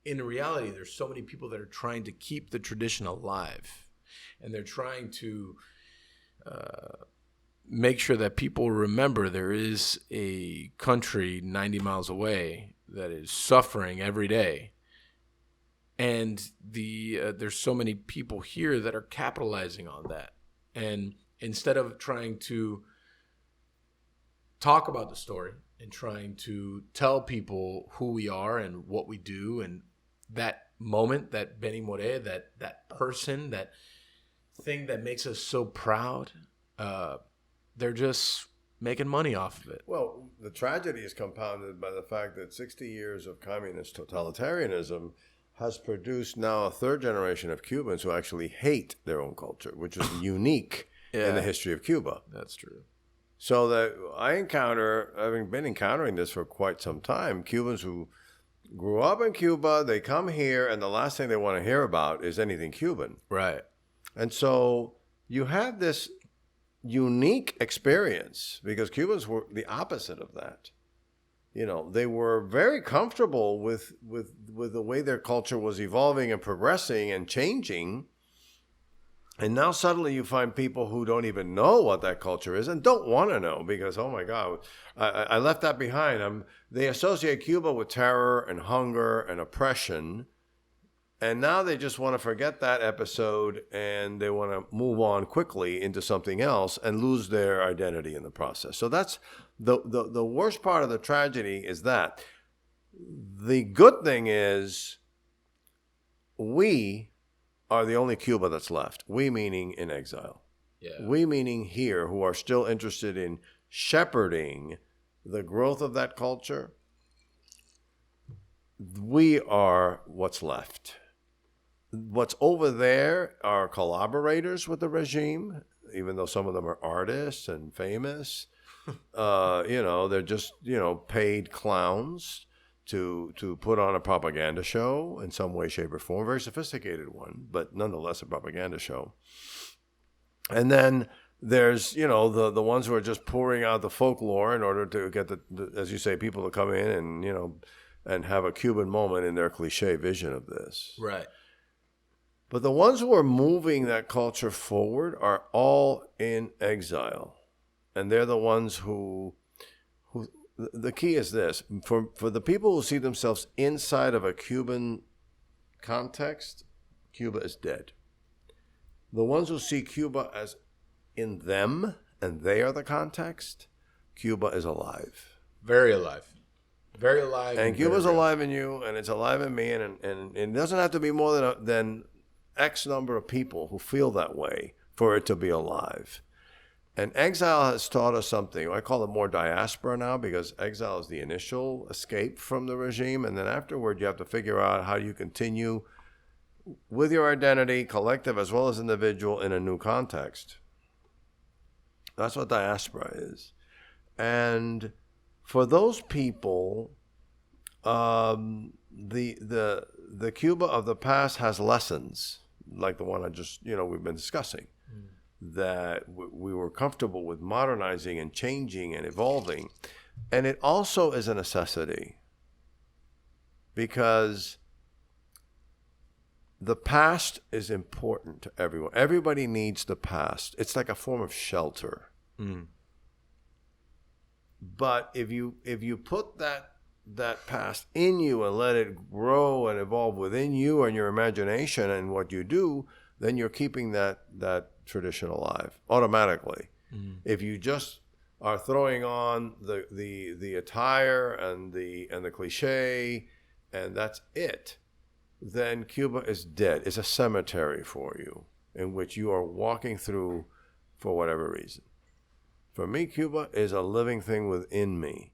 in reality, there's so many people that are trying to keep the tradition alive, and they're trying to make sure that people remember there is a country 90 miles away that is suffering every day. And there's so many people here that are capitalizing on that. And instead of trying to talk about the story and trying to tell people who we are and what we do and that moment, that Benny More, that person, that thing that makes us so proud, they're just making money off of it. Well, the tragedy is compounded by the fact that 60 years of communist totalitarianism has produced now a third generation of Cubans who actually hate their own culture, which is unique in the history of Cuba. That's true. So that I encounter, having been encountering this for quite some time, Cubans who grew up in Cuba, they come here, and the last thing they want to hear about is anything Cuban. Right. And so you have this unique experience because Cubans were the opposite of that. You know, they were very comfortable with the way their culture was evolving and progressing and changing. And now suddenly you find people who don't even know what that culture is and don't want to know because, oh my God, I left that behind. They associate Cuba with terror and hunger and oppression. And now they just want to forget that episode and they want to move on quickly into something else and lose their identity in the process. So that's the worst part of the tragedy is that. The good thing is we are the only Cuba that's left. We meaning in exile. Yeah. We meaning here who are still interested in shepherding the growth of that culture. We are what's left. What's over there are collaborators with the regime, even though some of them are artists and famous. They're just, paid clowns to put on a propaganda show in some way, shape, or form. Very sophisticated one, but nonetheless a propaganda show. And then there's, the ones who are just pouring out the folklore in order to get the as you say, people to come in and, and have a Cuban moment in their cliche vision of this. Right. But the ones who are moving that culture forward are all in exile. And they're the ones who the key is this. For the people who see themselves inside of a Cuban context, Cuba is dead. The ones who see Cuba as in them and they are the context, Cuba is alive. Very alive. Very alive. And Cuba's alive in you, and it's alive in me, and it doesn't have to be more than X number of people who feel that way for it to be alive. And exile has taught us something. I call it more diaspora now because exile is the initial escape from the regime. And then afterward, you have to figure out how you continue with your identity, collective as well as individual, in a new context. That's what diaspora is. And for those people, the Cuba of the past has lessons, like the one I just, we've been discussing, that we were comfortable with modernizing and changing and evolving. And it also is a necessity because the past is important to everyone. Everybody needs the past. It's like a form of shelter. Mm. But if you put that past in you and let it grow and evolve within you and your imagination and what you do, then you're keeping that tradition alive automatically. Mm. If you just are throwing on the attire and the cliche and that's it, then Cuba is dead. It's a cemetery for you in which you are walking through for whatever reason. For me, Cuba is a living thing within me.